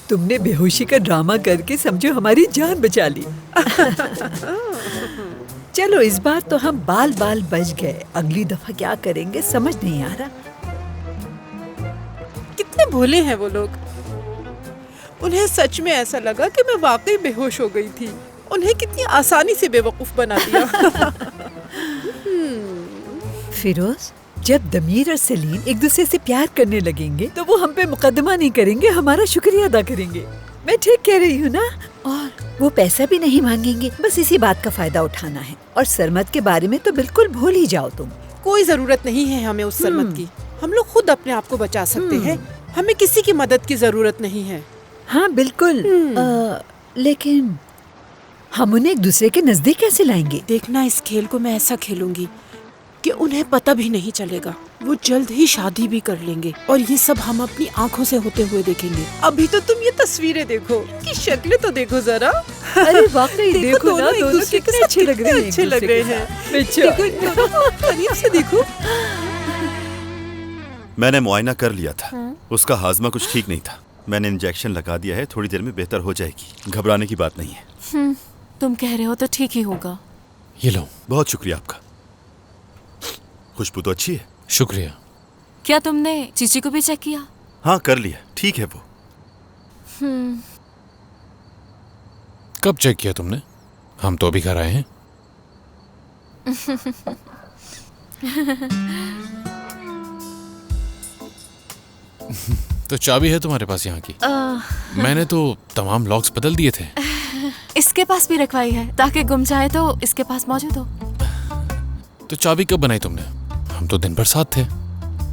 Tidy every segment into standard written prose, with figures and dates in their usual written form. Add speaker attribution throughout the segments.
Speaker 1: तुमने बेहोशी का ड्रामा करके समझो हमारी जान बचा ली। चलो इस बार तो हम बाल बाल बच गए, अगली दफा क्या करेंगे समझ नहीं आ रहा।
Speaker 2: कितने भोले हैं वो लोग। उन्हें सच में ऐसा लगा कि मैं वाकई बेहोश हो गई थी। उन्हें कितनी आसानी से बेवकूफ बना दिया।
Speaker 1: फिरोज, जब दमीर और सलीम एक दूसरे से प्यार करने लगेंगे तो वो हम पे मुकदमा नहीं करेंगे, हमारा शुक्रिया अदा करेंगे। मैं ठीक कह रही हूँ ना? और वो पैसा भी नहीं मांगेंगे, बस इसी बात का फायदा उठाना है। और सरमद के बारे में तो बिल्कुल भूल ही जाओ तुम।
Speaker 2: कोई जरूरत नहीं है हमें उस सरमद की। हम लोग खुद अपने आप को बचा सकते हैं। हमें किसी की मदद की जरूरत नहीं है।
Speaker 1: हाँ बिल्कुल। लेकिन हम उन्हें एक दूसरे के नजदीक कैसे लाएंगे?
Speaker 2: देखना, इस खेल को मैं ऐसा खेलूंगी कि उन्हें पता भी नहीं चलेगा। वो जल्द ही शादी भी कर लेंगे और ये सब हम अपनी आंखों से होते हुए देखेंगे। अभी तो तुम ये तस्वीरें देखो, इनकी शक्लें तो देखो जरा।
Speaker 1: अरे वाकई देखो ना,
Speaker 2: एक
Speaker 1: दोनों
Speaker 2: दूसरे
Speaker 1: कितने अच्छे लग रहे हैं।
Speaker 2: अच्छे लग रहे हैं। देखो इन दोनों को करीब से देखो।
Speaker 3: मैंने मुआयना कर लिया था, उसका हाजमा कुछ ठीक नहीं था। मैंने इंजेक्शन लगा दिया है, थोड़ी देर में बेहतर हो जाएगी। घबराने की बात नहीं है।
Speaker 4: तुम कह रहे हो तो ठीक ही होगा।
Speaker 5: ये लो।
Speaker 3: बहुत शुक्रिया आपका। खुशबू तो अच्छी है।
Speaker 5: शुक्रिया।
Speaker 4: क्या तुमने चीची को भी चेक किया?
Speaker 3: हाँ कर लिया, ठीक है वो।
Speaker 5: कब चेक किया तुमने? हम तो अभी घर आए हैं। तो चाबी है तुम्हारे पास यहाँ की? मैंने तो तमाम लॉक्स बदल दिए थे।
Speaker 4: इसके पास भी रखवाई है ताकि गुम जाए तो इसके पास मौजूद हो।
Speaker 5: तो चाबी कब बनाई तुमने? हम तो दिन भर साथ थे।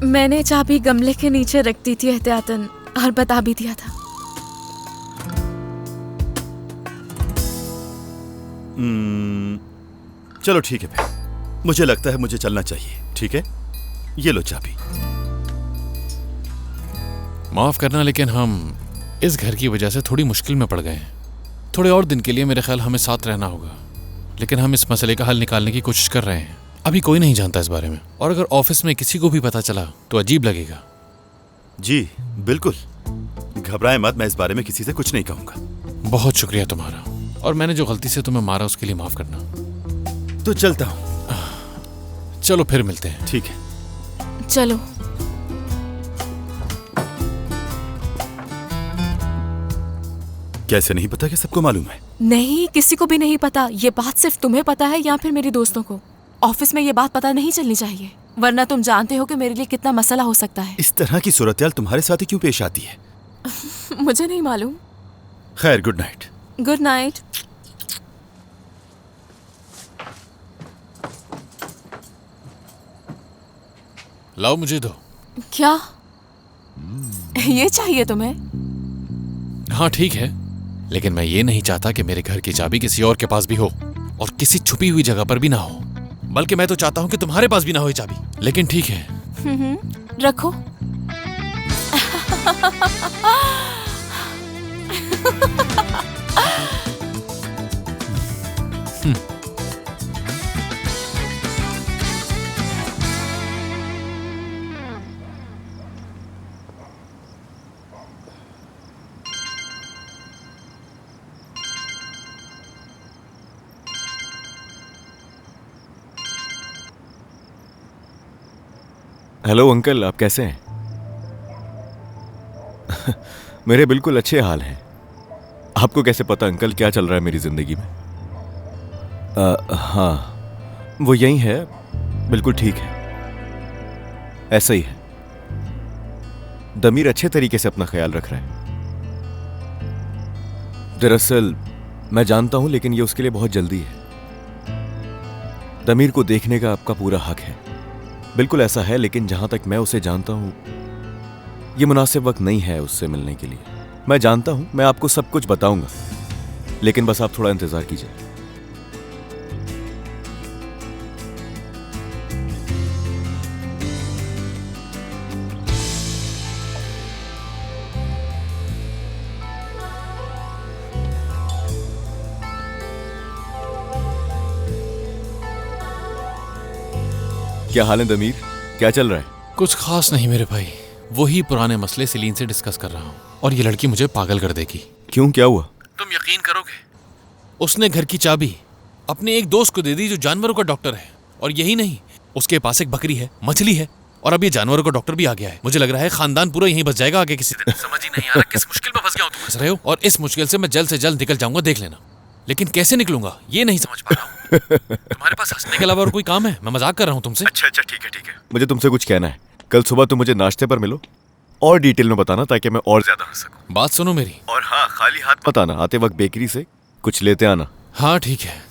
Speaker 4: मैंने चाबी गमले के नीचे रख दी थी एहतियातन, और बता भी दिया था।
Speaker 3: चलो ठीक है भाई, मुझे लगता है मुझे चलना चाहिए। ठीक है, ये लो चाबी।
Speaker 5: माफ करना, लेकिन हम इस घर की वजह से थोड़ी मुश्किल में पड़ गए हैं। थोड़े और दिन के लिए मेरे ख्याल हमें साथ रहना होगा, लेकिन हम इस मसले का हल निकालने की कोशिश कर रहे हैं। अभी कोई नहीं जानता इस बारे में, और अगर ऑफिस में किसी को भी पता चला तो अजीब लगेगा।
Speaker 3: जी बिल्कुल, घबराए मत, मैं इस बारे में किसी से कुछ नहीं कहूंगा।
Speaker 5: बहुत शुक्रिया तुम्हारा, और मैंने जो गलती से तुम्हें मारा उसके लिए माफ करना।
Speaker 3: तो चलता हूँ।
Speaker 5: चलो फिर मिलते हैं।
Speaker 3: ठीक है,
Speaker 4: चलो।
Speaker 3: कैसे नहीं पता कि सबको मालूम है?
Speaker 4: नहीं, किसी को भी नहीं पता। ये बात सिर्फ तुम्हें पता है या फिर मेरे दोस्तों को। ऑफिस में ये बात पता नहीं चलनी चाहिए, वरना तुम जानते हो कि मेरे लिए कितना मसला हो सकता है।
Speaker 3: इस तरह की सूरत-ए-हाल तुम्हारे साथ ही क्यों पेश आती है?
Speaker 4: मुझे नहीं मालूम।
Speaker 3: खैर, गुड नाइट।
Speaker 4: Good night.
Speaker 5: लाओ मुझे दो।
Speaker 4: क्या ये चाहिए तुम्हें?
Speaker 5: हाँ ठीक है, लेकिन मैं ये नहीं चाहता कि मेरे घर की चाबी किसी और के पास भी हो, और किसी छुपी हुई जगह पर भी ना हो। बल्कि मैं तो चाहता हूँ कि तुम्हारे पास भी ना हो ये चाबी। लेकिन ठीक है,
Speaker 4: रखो।
Speaker 6: हेलो अंकल, आप कैसे हैं? मेरे बिल्कुल अच्छे हाल हैं। आपको कैसे पता अंकल क्या चल रहा है मेरी जिंदगी में? हाँ, वो यही है, बिल्कुल ठीक है, ऐसा ही है। दमीर अच्छे तरीके से अपना ख्याल रख रहा है। दरअसल मैं जानता हूं, लेकिन ये उसके लिए बहुत जल्दी है। दमीर को देखने का आपका पूरा हक है, बिल्कुल ऐसा है, लेकिन जहां तक मैं उसे जानता हूं, ये मुनासिब वक्त नहीं है उससे मिलने के लिए। मैं जानता हूं, मैं आपको सब कुछ बताऊंगा, लेकिन बस आप थोड़ा इंतजार कीजिए। क्या हाल है दमीर? क्या चल रहा है?
Speaker 5: कुछ खास नहीं मेरे भाई, वही पुराने मसले सेलीन से डिस्कस कर रहा हूँ और ये लड़की मुझे पागल कर देगी।
Speaker 6: क्यों, क्या हुआ?
Speaker 5: तुम यकीन करोगे, उसने घर की चाबी अपने एक दोस्त को दे दी जो जानवरों का डॉक्टर है। और यही नहीं, उसके पास एक बकरी है, मछली है और अब ये जानवरों का डॉक्टर भी आ गया है। मुझे लग रहा है खानदान पूरा यहीं बस जाएगा आगे किसी दिन। समझ ही नहीं आ रहा किस मुश्किल में फंस गया हूं। तुम फंस रहे हो और इस मुश्किल से मैं जल्द से जल्द निकल जाऊंगा, देख लेना। लेकिन कैसे निकलूंगा ये नहीं समझ पा रहा हूँ। तुम्हारे पास हंसने के अलावा और कोई काम है? मैं मजाक कर रहा हूँ तुमसे।
Speaker 6: अच्छा ठीक है। मुझे तुमसे कुछ कहना है। कल सुबह तुम मुझे नाश्ते पर मिलो और डिटेल में बताना ताकि मैं और ज्यादा हंस सकूं।
Speaker 5: बात सुनो मेरी।
Speaker 6: और हाँ, खाली हाथ मत आना, आते वक्त बेकरी से कुछ लेते आना।
Speaker 5: हाँ ठीक है।